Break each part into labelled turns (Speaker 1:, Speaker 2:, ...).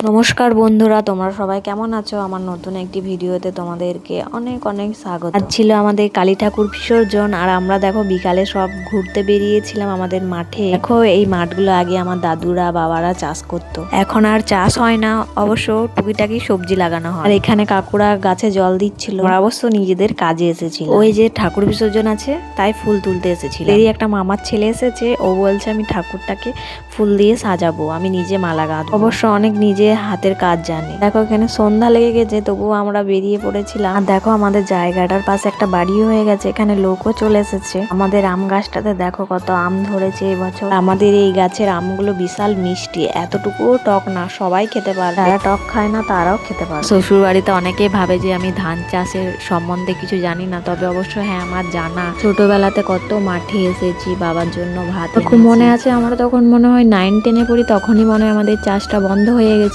Speaker 1: নমস্কার বন্ধুরা, তোমরা সবাই কেমন আছো? আমার নতুন একটি ভিডিওতে তোমাদেরকে অনেক অনেক স্বাগত। আজ ছিল আমাদের কালী ঠাকুর বিসর্জন, আর আমরা দেখো বিকালে সব ঘুরতে বেরিয়েছিলাম আমাদের মাঠে। দেখো এই মাঠগুলো আগে আমার দাদুরা বাবারা চাষ করতো, এখন আর চাষ হয় না, অবশ্য টুকিটাকি সবজি লাগানো হয়। আর এখানে কাকুরা গাছে জল দিচ্ছিল, আমরা অবশ্য নিজেদের কাজে এসেছিল। ওই যে ঠাকুর বিসর্জন আছে তাই ফুল তুলতে এসেছিল। এই একটা মামার ছেলে এসেছে, ও বলছে আমি ঠাকুরটাকে ফুল দিয়ে সাজাবো, আমি নিজে মালা গাঁথবো। অবশ্য অনেক নিজে হাতের কাজ জানে। দেখো এখানে সন্ধ্যা লেগে গেছে, তবুও আমরা বেরিয়ে পড়েছিলাম। আর দেখো আমাদের জায়গাটার পাশে একটা বাড়িও হয়ে গেছে, এখানে লোকও চলে এসেছে। আমাদের আম গাছটাতে দেখো কত আম ধরেছে এবছর। আমাদের এই গাছের আমগুলো বিশাল মিষ্টি, এতটুকুও টক না, সবাই খেতে পারে। যারা টক খায় না তারাও খেতে পারে। শ্বশুর বাড়িতে অনেকেই ভাবে যে আমি ধান চাষের সম্বন্ধে কিছু জানি না, তবে অবশ্য হ্যাঁ আমার জানা। ছোটবেলাতে কত মাঠে এসেছি বাবার জন্য ভাত। খুব মনে আছে, আমরা তখন মনে হয় 9-10-এ পড়ি, তখনই মনে হয় আমাদের চাষটা বন্ধ হয়ে গেছিল।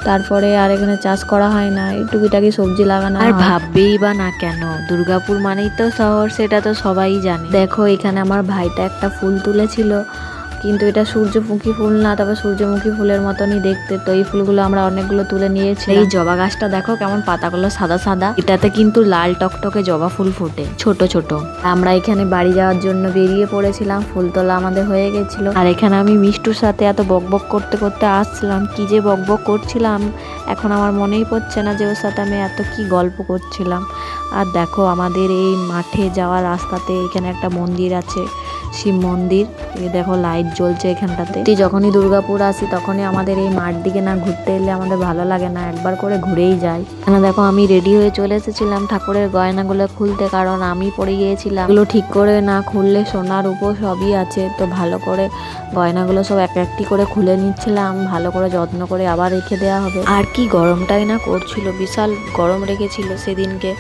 Speaker 1: তারপরে আর এখানে চাষ করা হয় না, এই টুকিটাকি সবজি লাগানো। আর ভাববেই বা না কেন, দুর্গাপুর মানেই তো শহর, সেটা তো সবাই জানে। দেখো এখানে আমার ভাইটা একটা ফুল তুলেছিল, কিন্তু এটা সূর্যমুখী ফুল না, তবে সূর্যমুখী ফুলের মতনই দেখতে। তো এই ফুলগুলো আমরা অনেকগুলো তুলে নিয়েছি। এই জবা গাছটা দেখো কেমন পাতাগুলো সাদা সাদা, এটাতে কিন্তু লাল টকটকে জবা ফুল ফোটে ছোট ছোট। আমরা এখানে বাড়ি যাওয়ার জন্য বেরিয়ে পড়েছিলাম, ফুল তোলা আমাদের হয়ে গেছিল। আর এখানে আমি মিষ্টুর সাথে এত বকবক করতে করতে আসছিলাম, কি যে বকবক করছিলাম এখন আমার মনেই পড়ছে না যে ওর সাথে আমি এত কি গল্প করছিলাম। আর দেখো আমাদের এই মাঠে যাওয়ার রাস্তাতে এখানে একটা মন্দির আছে, শিব মন্দির। দেখো লাইট জ্বলছে এখানটাতে। যখনই দুর্গাপুর আসি তখনই আমাদের এই মাঠ দিকে না ঘুরতে এলে আমাদের ভালো লাগে না, একবার করে ঘুরেই যাই। এখানে দেখো আমি রেডি হয়ে চলে এসেছিলাম ঠাকুরের গয়নাগুলো খুলতে, কারণ আমি পরে গিয়েছিলাম এগুলো ঠিক করে না খুললে সোনার উপর সবই আছে, তো ভালো করে গয়নাগুলো সব এক একটি করে খুলে নিচ্ছিলাম, ভালো করে যত্ন করে আবার রেখে দেওয়া হবে। আর কি গরমটাই না করছিল, বিশাল গরম রেখেছিল সেদিনকে,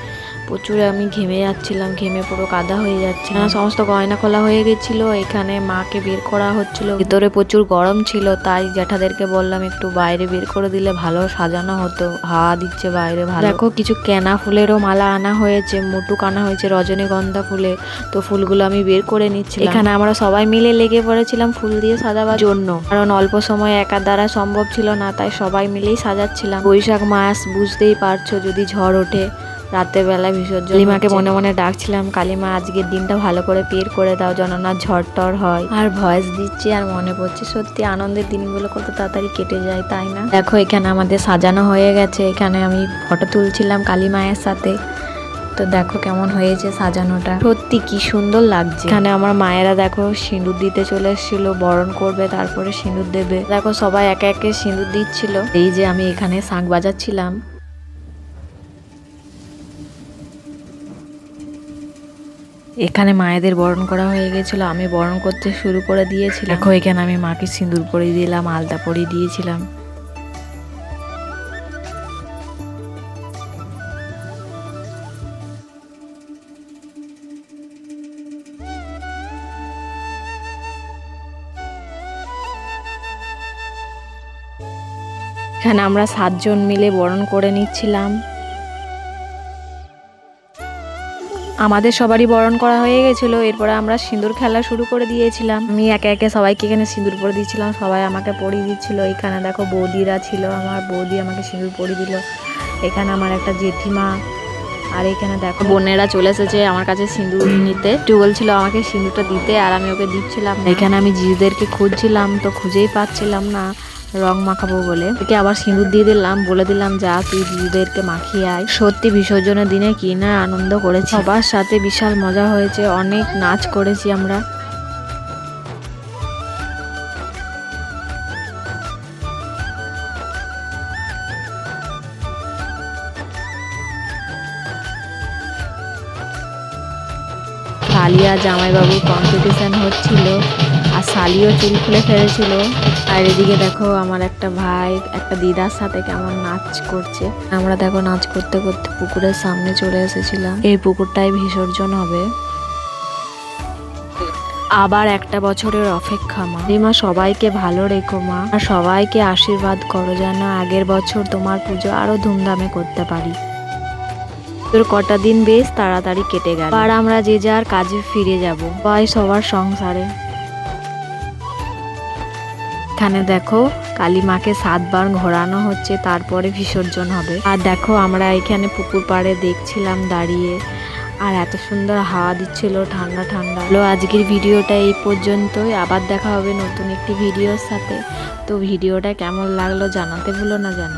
Speaker 1: প্রচুর আমি ঘেমে যাচ্ছিলাম, ঘেমে পুরো কাদা হয়ে যাচ্ছে। সমস্ত গয়না খোলা হয়ে গেছিল, এখানে মাকে বের করা হচ্ছিল, ভিতরে প্রচুর গরম ছিল, তাই জ্যাঠাদেরকে বললাম একটু বাইরে বের করে দিলে ভালো সাজানো হতো, হাওয়া দিচ্ছে বাইরে ভালো। দেখো কিছু কেনা ফুলেরও মালা আনা হয়েছে, মুটুক আনা হয়েছে রজনীগন্ধা ফুলে, তো ফুলগুলো আমি বের করে নিচ্ছি। এখানে আমরা সবাই মিলে লেগে পড়েছিলাম ফুল দিয়ে সাজাবার জন্য, কারণ অল্প সময় একা দ্বারা সম্ভব ছিল না, তাই সবাই মিলেই সাজাচ্ছিলাম। বৈশাখ মাস বুঝতেই পারছো, যদি ঝড় ওঠে রাতের বেলা বিসর্জন। কালিমাকে মনে মনে ডাকছিলাম, কালিমা আজকের দিনটা ভালো করে বের করে দাও যেন না ঝড় টর হয়। আর ভয়েস দিচ্ছি আর মনে পড়ছে, সত্যি আনন্দের দিনগুলো কত তাড়াতাড়ি কেটে যায়, তাই না? দেখো এখানে আমাদের সাজানো হয়ে গেছে, এখানে আমি ফটো তুলছিলাম কালী মায়ের সাথে। তো দেখো কেমন হয়েছে সাজানোটা, সত্যি কি সুন্দর লাগছে। এখানে আমার মায়েরা দেখো সিঁদুর দিতে চলে এসেছিল, বরণ করবে তারপরে সিঁদুর দেবে। দেখো সবাই একে একে সিঁদুর দিচ্ছিল। এই যে আমি এখানে শাঁখ বাজাচ্ছিলাম। এখানে মায়েদের বরণ করা হয়ে গেছিল, আমি বরণ করতে শুরু করে দিয়েছিলাম। দেখো এখানে আমি মাকে সিঁদুর পরিয়ে দিলাম, আলতা পরিয়ে দিয়েছিলাম। এখানে আমরা 7 জন মিলে বরণ করে নিচ্ছিলাম। আমাদের সবারই বরণ করা হয়ে গেছিল, এরপরে আমরা সিঁদুর খেলা শুরু করে দিয়েছিলাম। আমি একে একে সবাইকে এখানে সিঁদুর পরে দিচ্ছিলাম, সবাই আমাকে পরিয়ে দিচ্ছিল। এখানে দেখো বৌদিরা ছিল, আমার বৌদি আমাকে সিঁদুর পরিয়ে দিল। এখানে আমার একটা জেঠিমা, আর এখানে দেখো বোনেরা চলে এসেছে আমার কাছে সিঁদুর নিতে। একটু বলছিল আমাকে সিঁদুরটা দিতে, আর আমি ওকে দিচ্ছিলাম। এখানে আমি জিজুদেরকে খুঁজছিলাম, তো খুঁজেই পাচ্ছিলাম না রং মাখাবো বলে। একে আবার সিঁদুর দিয়ে দিলাম, বলে দিলাম যা তুই দিদিদেরকে মাখিয়ে আয়। সত্যি বিসর্জনের দিনে কি না আনন্দ করেছি, সবার সাথে বিশাল মজা হয়েছে, অনেক নাচ করেছি আমরা। শালিয়া জামাইবাবুর কম্পিটিশন হচ্ছিল, আর শালিও চুল খুলে ফেলেছিল। আর এদিকে দেখো আমার একটা ভাই একটা দিদার সাথে কেমন নাচ করছে। আমরা দেখো নাচ করতে করতে পুকুরের সামনে চলে এসেছিলাম, এই পুকুরটাই বিসর্জন হবে। আবার একটা বছরের অপেক্ষা মা। মা সবাইকে ভালো রেখো মা, আর সবাইকে আশীর্বাদ করো যেন আগের বছর তোমার পুজো আরো ধুমধামে করতে পারি। তোর কটা দিন বেশ তাড়াতাড়ি কেটে গেল, আর আমরা যে যার কাজে ফিরে যাব, সবাই সবার সংসারে। এখানে দেখো কালী মাকে 7 বার ঘোরানো হচ্ছে, তারপরে বিসর্জন হবে। আর দেখো আমরা এখানে পুকুর পাড়ে দেখছিলাম দাঁড়িয়ে, আর এত সুন্দর হাওয়া দিচ্ছিল, ঠান্ডা ঠান্ডা। আজকের ভিডিওটা এই পর্যন্তই, আবার দেখা হবে নতুন একটি ভিডিওর সাথে। তো ভিডিওটা কেমন লাগলো জানাতে ভুলো না যেন।